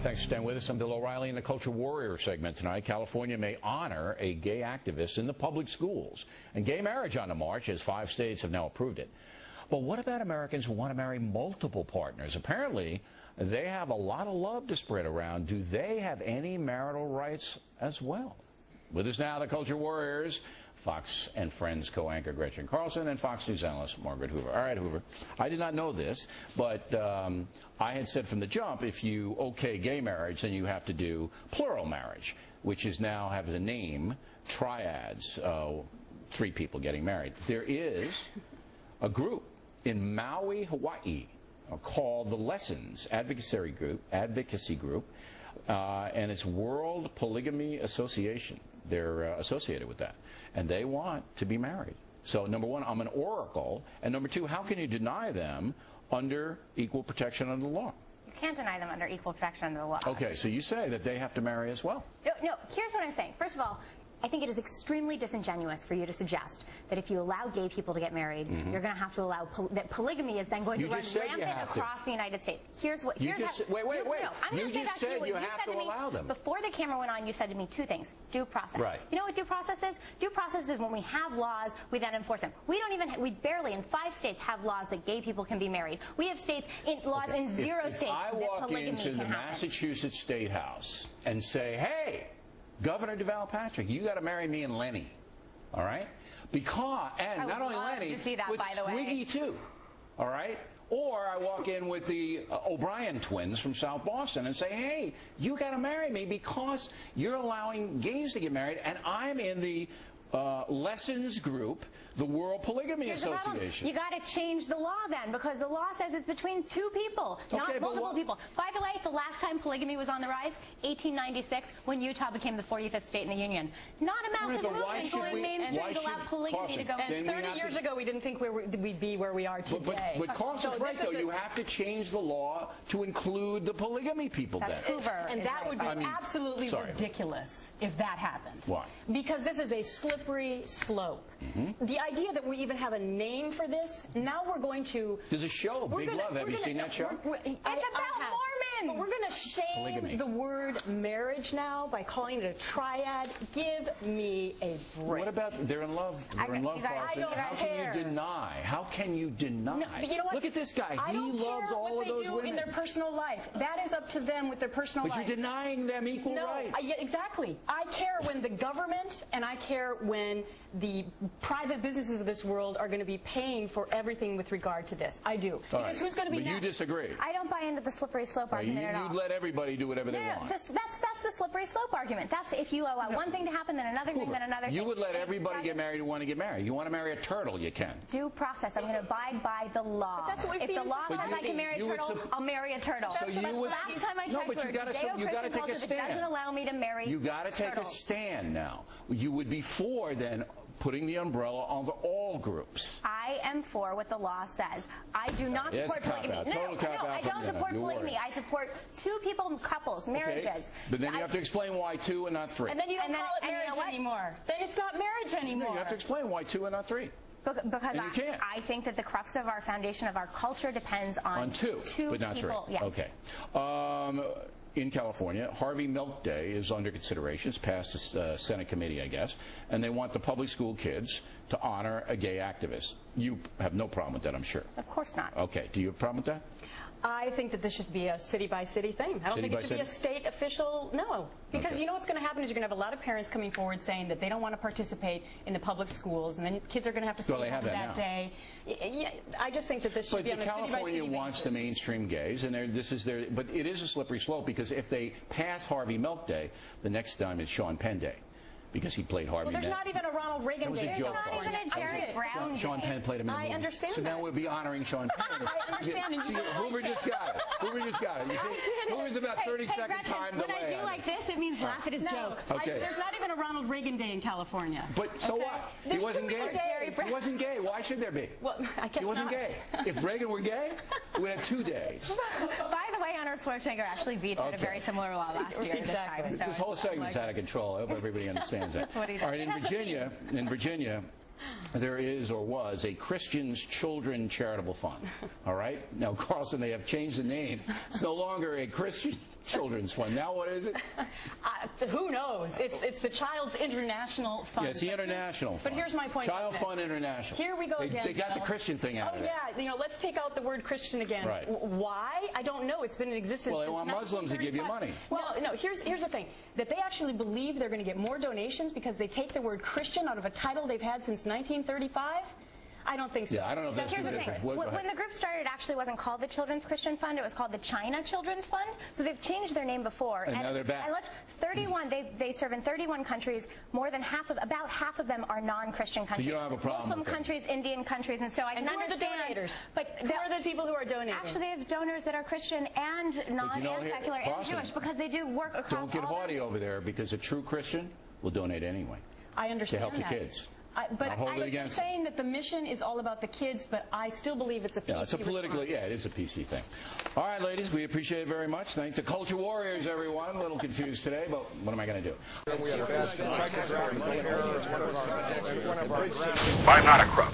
Thanks for staying with us. I'm Bill O'Reilly in the Culture Warrior segment tonight. California may honor a gay activist in the public schools. And gay marriage on the march, as 5 states have now approved it. But what about Americans who want to marry multiple partners? Apparently, they have a lot of love to spread around. Do they have any marital rights as well? With us now, the Culture Warriors, Fox and Friends co-anchor Gretchen Carlson and Fox News analyst Margaret Hoover. All right, Hoover, I did not know this, but I had said from the jump, if you okay gay marriage, then you have to do plural marriage, which is now have the name triads, 3 people getting married. There is a group in Maui, Hawaii, called the Lessons Advocacy Group, and it's World Polygamy Association. They're associated with that, and they want to be married. So, number one, I'm an oracle, and number two, how can you deny them under equal protection under the law? You can't deny them under equal protection under the law. Okay, so you say that they have to marry as well. No, here's what I'm saying. First of all, I think it is extremely disingenuous for you to suggest that if you allow gay people to get married, you're going to have to allow that polygamy is then going to run rampant across the United States. Wait. You just said you have to allow them. Before the camera went on, you said to me 2 things. Due process. Right. You know what due process is? Due process is when we have laws, we then enforce them. We barely in 5 states have laws that gay people can be married. We have laws in 0 states that polygamy can happen. If I walk into the Massachusetts State House and say, hey, Governor Deval Patrick, you got to marry me and Lenny, all right? And not only Lenny, but Twiggy too, all right? Or I walk in with the O'Brien twins from South Boston and say, hey, you got to marry me because you're allowing gays to get married, and I'm in the Lessons group, the World Polygamy Association. You got to change the law then, because the law says it's between 2 people, not multiple people. By the way, the last time polygamy was on the rise, 1896, when Utah became the 45th state in the Union. Not a massive movement going mainstream to allow polygamy to go. And 30 years ago, we didn't think we'd be where we are today. But Carlson's right, though. You have to change the law to include the polygamy people. That's Hoover. And that would be absolutely ridiculous if that happened. Why? Because this is a slippery slope. The idea that we even have a name for this, now we're going to... There's a show, Big Love. Have you seen that show? It's about Mormons! But we're going to shame the word marriage now by calling it a triad. Give me a break. What about they're in love? They're in love, Carlson. How can you deny? How can you deny? No, but you know what? Look at this guy. He loves all of those women. I don't care what they do in their personal life. That is up to them with their personal life. But you're denying them equal rights. Yeah, exactly. I care when the government and I care when the private businesses of this world are going to be paying for everything with regard to this. I do. Because who's going to be next? But you disagree. I don't buy into the slippery slope argument at all. You'd let everybody do whatever they want. That's the slippery slope argument. That's if you allow one thing to happen, then another thing, then another thing. You would let everybody get married who want to get married. You want to marry a turtle, you can. Due process. I'm going to abide by the law. But that's what we've seen. If the law says I can marry a turtle, I'll marry a turtle. So you would. Last time I checked, but you got to take a stand. It doesn't allow me to marry. You got to take a stand now. You would be for then putting the umbrella on all groups. I am for what the law says. I do not support polygamy. No, I don't support polygamy. I support 2 people, couples, marriages. Okay. But then you have to explain why 2 and not 3. And then you don't call it marriage anymore. Then it's not marriage anymore. No, you have to explain why 2 and not 3. Because I think that the crux of our foundation of our culture depends on 2 but not people. 3. Yes. Okay. In California, Harvey Milk Day is under consideration. It's passed the Senate committee, I guess, and they want the public school kids to honor a gay activist. You have no problem with that, I'm sure. Of course not. Okay. Do you have a problem with that? I think that this should be a city-by-city thing. I don't think it should be a state official, no. Because you know what's going to happen is you're going to have a lot of parents coming forward saying that they don't want to participate in the public schools, and then kids are going to have to stay home that day. Yeah, I just think that this should be on a city-by-city basis. But California wants to mainstream gays, and but it is a slippery slope, because if they pass Harvey Milk Day, the next time is Sean Penn Day. Because he played Harvey. Well, there's not even a Ronald Reagan Day. That was a joke. There's not even a Jerry Brown Day. Sean Penn played him in the movie. I understand that. So now we'll be honoring Sean Penn. I understand. See, Hoover just got it. Hoover just got it. You see, Hoover's about 30-second time delay. When I do like this, it means laugh at his joke. Okay. There's not even a Ronald Reagan Day in California. But so what? He wasn't gay. He wasn't gay. Why should there be? Well, I guess he wasn't gay. If Reagan were gay, we'd have 2 days. By the way, Arnold Schwarzenegger actually vetoed a very similar law last year. Exactly. This whole segment's out of control. I hope everybody understands that. That's what he does. All right, in Virginia, there is or was a Christian's Children Charitable Fund. All right? Now, Carlson, they have changed the name. It's no longer a Christian Children's Fund. Now what is it? Who knows? It's the Child's International Fund. Yeah, it's the International Fund. But here's my point. Child Fund International. Here we go again. They got the Christian thing out of it. Oh, yeah. Let's take out the word Christian again. Right. Why? I don't know. It's been in existence Well, they since want Muslims to give you money. Well, no, here's the thing. That they actually believe they're going to get more donations because they take the word Christian out of a title they've had since 1935? I don't think so. Yeah, I don't know if that's Here's the thing. When the group started, it actually wasn't called the Children's Christian Fund. It was called the China Children's Fund. So they've changed their name before. And now they're back. And look, 31. They serve in 31 countries. More than about half of them are non-Christian countries. So you don't have a problem Muslim with that. countries, Indian countries, and so I can understand. Who are the donators? But who are the people who are donating? Actually, they have donors that are Christian and secular and Jewish because they do work across all. Don't get haughty over there because a true Christian will donate anyway. I understand to help that. the kids. But I'm saying that the mission is all about the kids, but I still believe it's a PC Yeah, it's a political, response. yeah, it is a PC thing. All right, ladies, we appreciate it very much. Thanks to Culture Warriors, everyone. A little confused today, but what am I going to do? I'm not a crook.